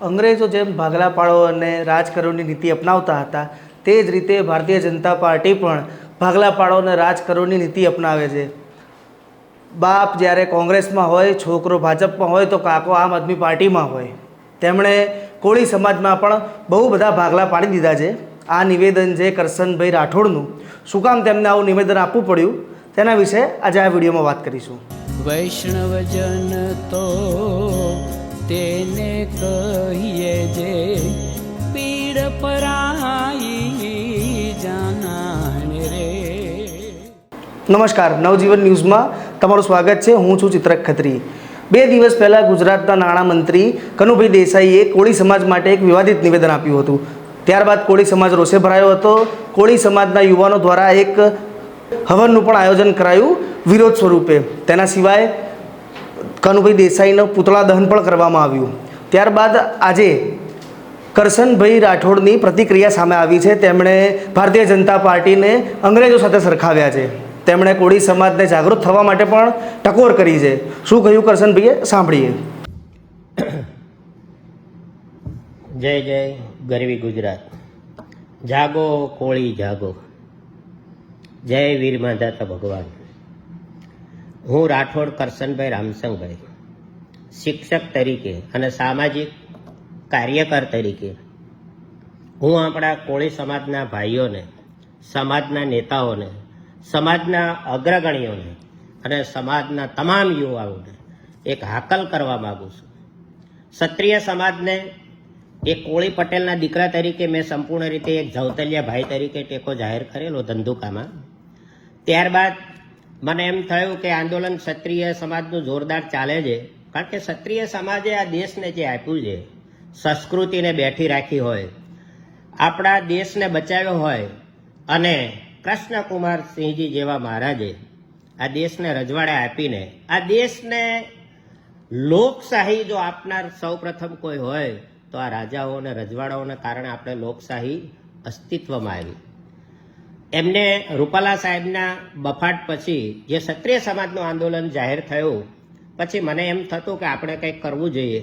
અંગ્રેજો જેમ ભાગલા પાડો અને રાજ કરોની નીતિ અપનાવતા હતા તે જ રીતે ભારતીય જનતા પાર્ટી પણ ભાગલા પાડો અને રાજ કરોની નીતિ અપનાવે છે. બાપ જ્યારે કોંગ્રેસમાં હોય, છોકરો ભાજપમાં હોય તો કાકો આમ આદમી પાર્ટીમાં હોય. તેમણે કોળી સમાજમાં પણ બહુ બધા ભાગલા પાડી દીધા છે. આ નિવેદન છે કરશનભાઈ રાઠોડનું. શું કામ તેમને આવું નિવેદન આપવું પડ્યું તેના વિશે આજે આ વિડીયોમાં વાત કરીશું. વૈષ્ણવજન તો તેને કહીએ જે પીડ પરાઈ જાનાને રે. નમસ્કાર, નવજીવન ન્યૂઝમાં તમારું સ્વાગત છે. હું છું ચિત્રક ખત્રી. 2 દિવસ પહેલાં ગુજરાતના નાણામંત્રી કનુભાઈ દેસાઈએ કોળી સમાજ માટે એક વિવાદિત નિવેદન આપ્યું હતું. ત્યારબાદ કોળી સમાજ રોષે ભરાયો હતો. કોળી સમાજના યુવાનો દ્વારા એક હવનનું પણ આયોજન કરાયું વિરોધ સ્વરૂપે. તેના સિવાય કનુભાઈ દેસાઈનું પુતળા દહન પણ કરવામાં આવ્યું. ત્યારબાદ આજે કરશનભાઈ રાઠોડની પ્રતિક્રિયા સામે આવી છે. તેમણે ભારતીય જનતા પાર્ટીને અંગ્રેજો સાથે સરખાવ્યા છે. તેમણે કોળી સમાજને જાગૃત થવા માટે પણ ટકોર કરી છે. શું કહ્યું કરશનભાઈએ, સાંભળીએ. જય જય ગરવી ગુજરાત. જાગો કોળી જાગો. જય વીર માંધાતા ભગવાન. હું રાઠોડ કરશનભાઈ રામસંગભાઈ શિક્ષક તરીકે અને સામાજિક કાર્યકર તરીકે હું આપણા કોળી સમાજના ભાઈઓને, સમાજના નેતાઓને, સમાજના અગ્રગણ્યોને અને સમાજના તમામ યુવાઓને એક હાકલ કરવા માગું છું. ક્ષત્રિય સમાજને એક કોળી પટેલના દીકરા તરીકે મેં સંપૂર્ણ રીતે એક જવતલિયા ભાઈ તરીકે ટેકો જાહેર કરેલો ધંધુકામાં. ત્યારબાદ મને એમ થયું કે આંદોલન ક્ષત્રિય સમાજનું જોરદાર ચાલે છે, કારણ કે ક્ષત્રિય સમાજે આ દેશને જે આપ્યું છે, સંસ્કૃતિને બેઠી રાખી હોય, આપણા દેશને બચાવ્યો હોય અને કૃષ્ણકુમાર સિંહજી જેવા મહારાજે આ દેશને રજવાડે આપીને આ દેશને લોકશાહી જો આપનાર સૌ પ્રથમ કોઈ હોય તો આ રાજાઓ અને રજવાડાઓને કારણે આપણે લોકશાહી અસ્તિત્વમાં આવી. એમને રૂપાલા સાહેબના બફાટ પછી જે ક્ષત્રિય સમાજનું આંદોલન જાહેર થયું પછી મને એમ થતું કે આપણે કંઈક કરવું જોઈએ,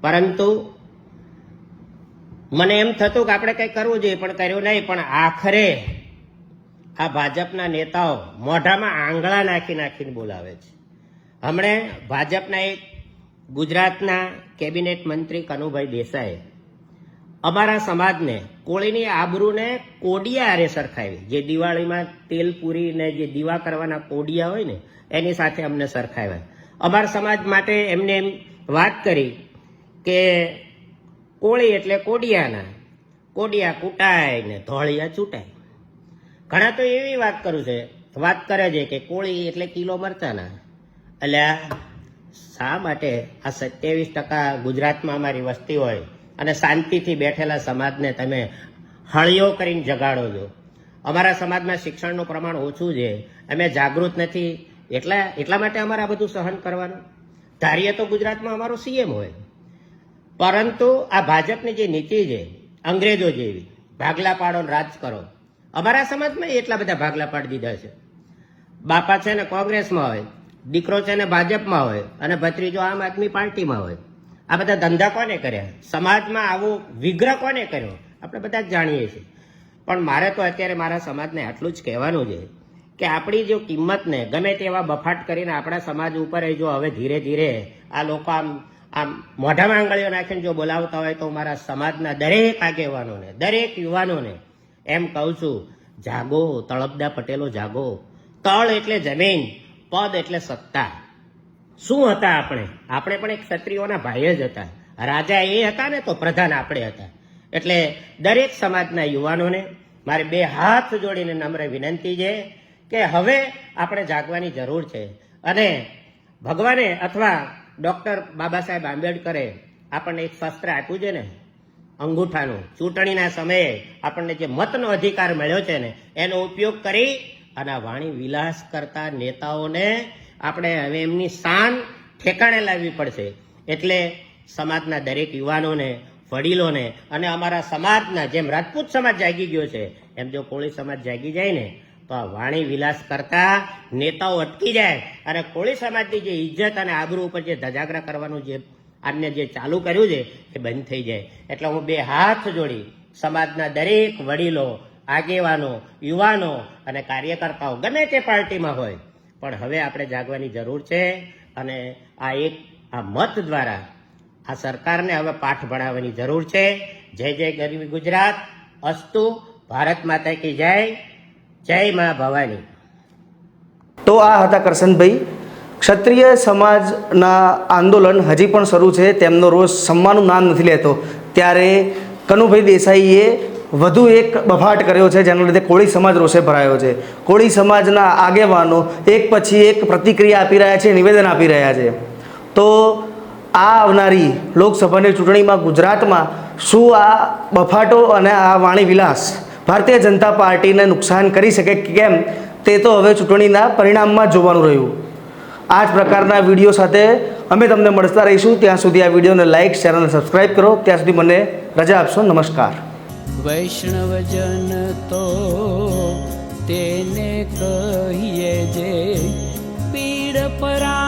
પરંતુ મને એમ થતું કે આપણે કંઈક કરવું જોઈએ પણ કર્યું નહીં. પણ આખરે આ ભાજપના નેતાઓ મોઢામાં આંગળા નાખીને બોલાવે છે. હમણે ભાજપના એક ગુજરાતના કેબિનેટ મંત્રી કનુભાઈ દેસાઈએ અમારા સમાજને કોળીની આબરૂને કોડિયા હારે સરખાવી. જે દિવાળીમાં તેલ પૂરીને જે દીવા કરવાના કોડિયા હોય ને એની સાથે અમને સરખાવ્યા. અમારા સમાજ માટે એમને એમ વાત કરી કે કોળી એટલે કોડિયાના, કોડિયા કૂટાય ને ધોળિયા ચૂંટાય. ઘણા તો એવી વાત કરે છે કે કોળી એટલે કિલો મરચાના. એટલે શા માટે આ 27% ગુજરાતમાં અમારી વસ્તી હોય અને શાંતિથી બેઠેલા સમાજને તમે હળિયો કરીને જગાડો છો? અમારા સમાજમાં શિક્ષણનું પ્રમાણ ઓછું છે, અમે જાગૃત નથી, એટલા માટે અમારે આ બધું સહન કરવાનું. ધારીએ તો ગુજરાતમાં અમારો સીએમ હોય, પરંતુ આ ભાજપની જે નીતિ છે અંગ્રેજો જેવી, ભાગલા પાડો રાજ કરો. અમારા સમાજમાં એટલા બધા ભાગલા પાડી દીધા છે. બાપા છે ને કોંગ્રેસમાં હોય, દીકરો છે ને ભાજપમાં હોય અને ભત્રીજો આમ આદમી પાર્ટીમાં હોય. આ બધા ધંધા કોને કર્યા? સમાજમાં આવો વિગ્રહ કોને કર્યો? આપણે બધા જ જાણીએ છીએ. પણ મારે તો અત્યારે મારા સમાજને આટલું જ કહેવાનું છે કે આપણી જો કિંમતને ગમે તેવા બફાટ કરીને આપણા સમાજ ઉપર જો હવે ધીરે ધીરે આ લોકો આમ મોઢામાં આંગળીઓ નાખીને જો બોલાવતા હોય તો મારા સમાજના દરેક આગેવાનોને, દરેક યુવાનોને એમ કહું છું, જાગો તળપદા પટેલો જાગો. તળ એટલે જમીન, પદ એટલે સત્તા. શું હતા આપણે પણ એક ક્ષત્રિયોના ભાઈ જ હતા. રાજા એ હતા ને તો પ્રધાન આપણે હતા. એટલે દરેક સમાજના યુવાનોને મારે 2 હાથ જોડીને નમ્ર વિનંતી છે કે હવે આપણે જાગવાની જરૂર છે. અને ભગવાને અથવા ડૉક્ટર બાબા સાહેબ આંબેડકરે આપણને એક શસ્ત્ર આપ્યું છે ને, અંગૂઠાનું. ચૂંટણીના સમયે આપણને જે મતનો અધિકાર મળ્યો છે ને એનો ઉપયોગ કરી અને વાણી વિલાસ કરતા નેતાઓને આપણે હવે એમની શાન ઠેકાણે લાવવી પડશે. એટલે સમાજના દરેક યુવાનોને, વડીલોને અને અમારા સમાજના જેમ રાજપૂત સમાજ જાગી ગયો છે એમ જો કોળી સમાજ જાગી જાય ને તો આ વાણી વિલાસ કરતા નેતાઓ અટકી જાય અને કોળી સમાજની જે ઇજ્જત અને આબરૂ ઉપર જે ધજાગરા કરવાનું જે આને જે ચાલુ કર્યું છે એ બંધ થઈ જાય. એટલે હું બે હાથ જોડી સમાજના દરેક વડીલો, આગેવાનો, યુવાનો અને કાર્યકર્તાઓ ગમે તે પાર્ટીમાં હોય, પણ હવે આપણે જાગવાની જરૂર છે. અને આ મત દ્વારા આ સરકારને હવે પાઠ ભણાવવાની જરૂર છે. જય જય ગરવી ગુજરાત. અસ્તુ. ભારત માતા કી જય. જય મા ભવાની. તો આ હતા કરશનભાઈ. ક્ષત્રિય સમાજના આંદોલન હજી પણ શરૂ છે, તેમનો રોષ શમવાનું નામ નથી લેતો. ત્યારે કનુભાઈ દેસાઈએ વધુ એક બફાટ કર્યો છે, જેના લીધે કોળી સમાજ રોષે ભરાયો છે. કોળી સમાજના આગેવાનો એક પછી એક પ્રતિક્રિયા આપી રહ્યા છે, નિવેદન આપી રહ્યા છે. તો આ આવનારી લોકસભાની ચૂંટણીમાં ગુજરાતમાં શું આ બફાટો અને આ વાણી વિલાસ ભારતીય જનતા પાર્ટીને નુકસાન કરી શકે કે કેમ, તે તો હવે ચૂંટણીના પરિણામમાં જોવાનું રહ્યું. આ જ પ્રકારના વિડીયો સાથે અમે તમને મળતા રહીશું. ત્યાં સુધી આ વિડીયોને લાઇક, શેર અને સબસ્ક્રાઈબ કરો. ત્યાં સુધી મને રજા આપશો. નમસ્કાર. વૈષ્ણવજન તો તેને કહીએ જે પીડ પરા